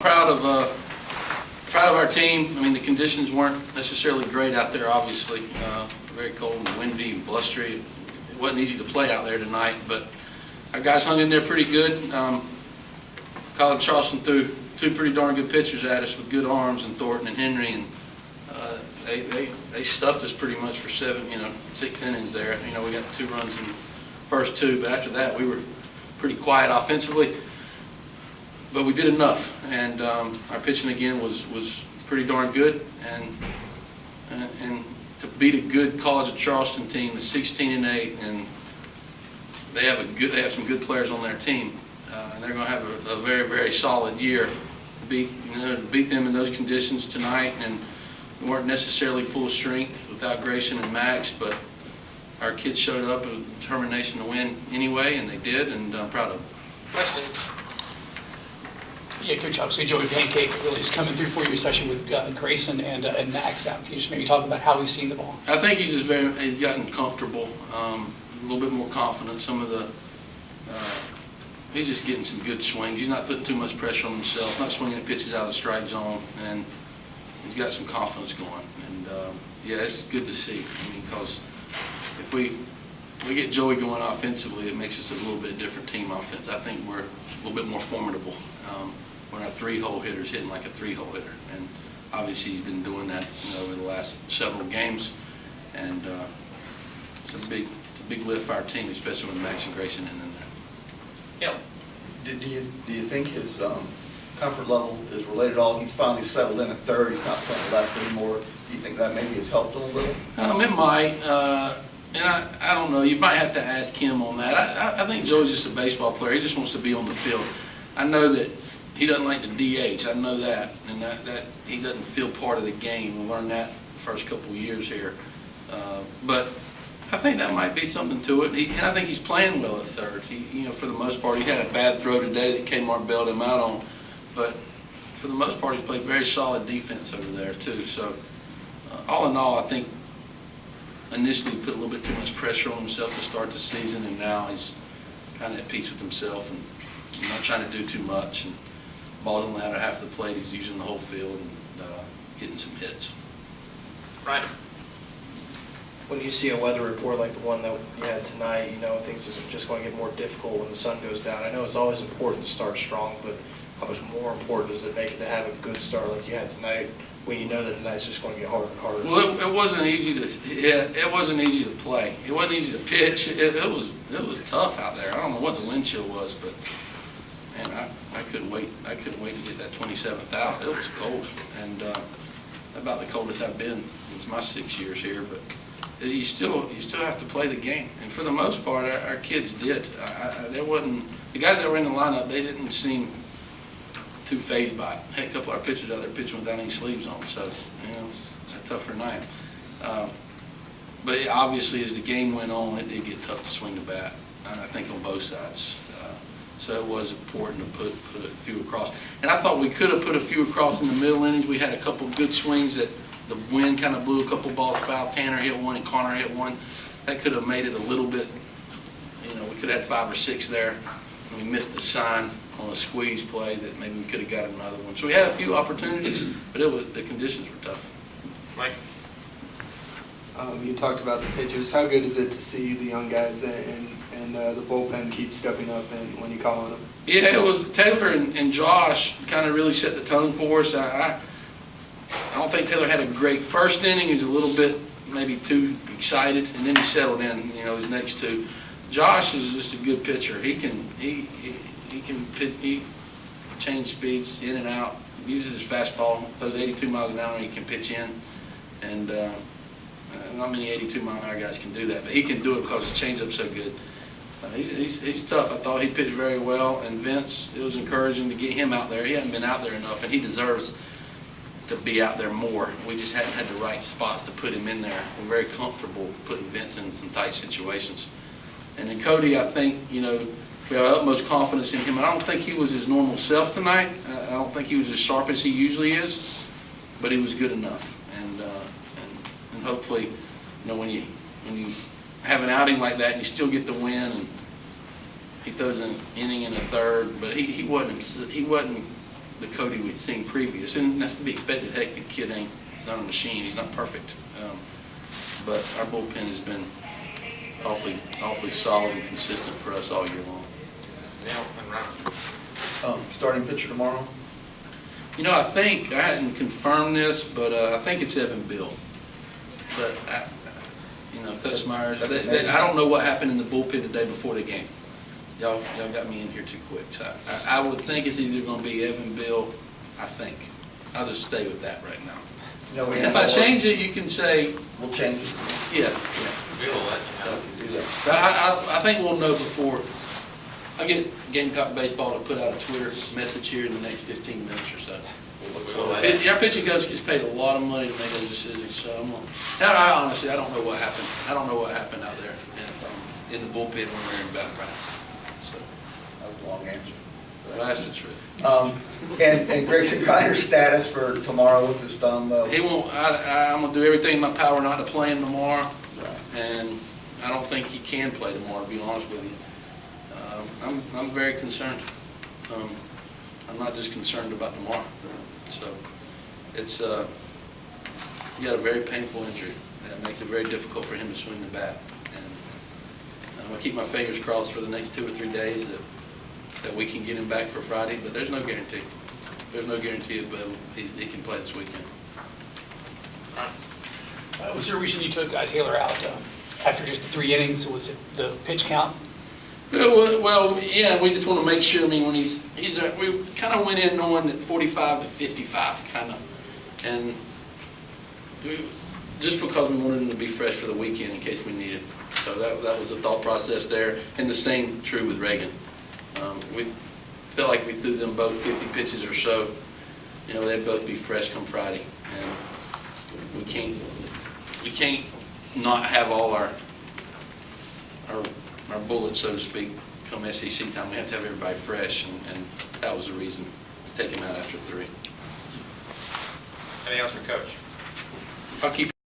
Proud of our team. I mean, the conditions weren't necessarily great out there, obviously. Very cold and windy and blustery. It wasn't easy to play out there tonight, but our guys hung in there pretty good. College of Charleston threw two pretty darn good pitchers at us with good arms, and Thornton and Henry, and they stuffed us pretty much for 6 innings there. We got 2 runs in the first 2, but after that we were pretty quiet offensively. But we did enough, and our pitching again was pretty darn good, and to beat a good College of Charleston team that's 16-8, and they have some good players on their team, and they're going to have a very, very solid year. To beat them in those conditions tonight, and we weren't necessarily full strength without Grayson and Max, but our kids showed up with determination to win anyway, and they did, and I'm proud of them. Questions? Yeah, Coach, obviously Joey Pancake really is coming through for you, especially with Grayson and Max out. Can you just maybe talk about how he's seen the ball? I think he's gotten comfortable, a little bit more confident. He's just getting some good swings. He's not putting too much pressure on himself, not swinging pitches out of the strike zone, and he's got some confidence going. And yeah, it's good to see. I mean, because if we get Joey going offensively, it makes us a little bit different team offense. I think we're a little bit more formidable. When our 3-hole hitter's hitting like a 3-hole hitter, and obviously he's been doing that over the last several games, and it's a big lift for our team, especially with Max and Grayson in there. Yeah. Do you think his comfort level is related at all? He's finally settled in at third. He's not playing left anymore. Do you think that maybe has helped him a little? It might, and I don't know. You might have to ask him on that. I think Joey's just a baseball player. He just wants to be on the field. I know that he doesn't like the DH. I know that, and that he doesn't feel part of the game. We learned that the first couple of years here. But I think that might be something to it. And I think he's playing well at third. For the most part, he had a bad throw today that Kmart bailed him out on. But for the most part, he's played very solid defense over there too. So all in all, I think initially he put a little bit too much pressure on himself to start the season, and now he's kind of at peace with himself and not trying to do too much. And balls on the latter half of the plate, he's using the whole field and getting some hits. Right. When you see a weather report like the one that you had tonight, things are just going to get more difficult when the sun goes down. I know it's always important to start strong, but how much more important is it making to have a good start like you had tonight when you know that the night's just going to get harder and harder? Well, it wasn't easy it wasn't easy to play. It wasn't easy to pitch. It was tough out there. I don't know what the wind chill was, but man, I couldn't wait. I couldn't wait to get that 27th out. It was cold, and about the coldest I've been in my 6 years here. But you still have to play the game, and for the most part, our kids did. There wasn't the guys that were in the lineup. They didn't seem too phased by it. Had a couple of our pitchers out there pitching without any sleeves on, so they're tougher than I am. But obviously, as the game went on, it did get tough to swing the bat. I think on both sides. So it was important to put a few across. And I thought we could have put a few across in the middle innings. We had a couple good swings that the wind kind of blew a couple balls foul. Tanner hit one and Connor hit one. That could have made it a little bit, we could have had 5 or 6 there. And we missed the sign on a squeeze play that maybe we could have got another one. So we had a few opportunities, but the conditions were tough. Mike? You talked about the pitchers. How good is it to see the young guys and the bullpen keep stepping up and when you call on them? Yeah, it was Taylor and Josh kind of really set the tone for us. I don't think Taylor had a great first inning. He was a little bit maybe too excited, and then he settled in. His next 2. Josh is just a good pitcher. He change speeds in and out. Uses his fastball. Those 82 miles an hour he can pitch in, and not many 82-mile-an-hour guys can do that, but he can do it because his changeup's so good. He's tough. I thought he pitched very well, and Vince, it was encouraging to get him out there. He hadn't been out there enough, and he deserves to be out there more. We just hadn't had the right spots to put him in there. We're very comfortable putting Vince in some tight situations. And then Cody, I think, we have utmost confidence in him. I don't think he was his normal self tonight. I don't think he was as sharp as he usually is, but he was good enough. And hopefully, when you have an outing like that and you still get the win, and he throws an inning in a third, but he wasn't the Cody we'd seen previous, and that's to be expected. Heck, the kid he's not a machine, he's not perfect. But our bullpen has been awfully solid and consistent for us all year long. Neil and Ryan. Starting pitcher tomorrow? You know, I think, I hadn't confirmed this, but I think it's Evan Bill. But, you know, Coach Myers, I don't know what happened in the bullpen the day before the game. Y'all got me in here too quick. So I would think it's either going to be Evan Bill, I think. I'll just stay with that right now. No, we And have if I more. change it, you can say, We'll change it. yeah. Bill will let So you know. we can do that. But I think we'll know before. I'll get Gamecock Baseball to put out a Twitter message here in the next 15 minutes or so. Our pitching coach gets paid a lot of money to make those decisions, so I honestly, I don't know what happened. I don't know what happened out there in the bullpen when we were in battle practice. So, That was a long answer. well, that's the truth. And Grayson Greiner's status for tomorrow with his thumb? He won't. I'm gonna do everything in my power not to play him tomorrow, Right. and I don't think he can play tomorrow. To be honest with you, I'm very concerned. I'm not just concerned about tomorrow. So it's he got a very painful injury that makes it very difficult for him to swing the bat. And I'm gonna keep my fingers crossed for the next 2 or 3 days that we can get him back for Friday. But there's no guarantee. There's no guarantee that he can play this weekend. Was there a reason you took Taylor out after just the 3 innings? Was it the pitch count? Well, yeah, we just want to make sure. I mean, when we kind of went in knowing that 45 to 55, kind of, and just because we wanted him to be fresh for the weekend in case we needed. So that was the thought process there, and the same true with Reagan. We felt like we threw them both 50 pitches or so. You know, they'd both be fresh come Friday, and we can't not have all our bullets, so to speak, come SEC time. We have to have everybody fresh, and that was the reason to take him out after 3. Anything else for Coach? I'll keep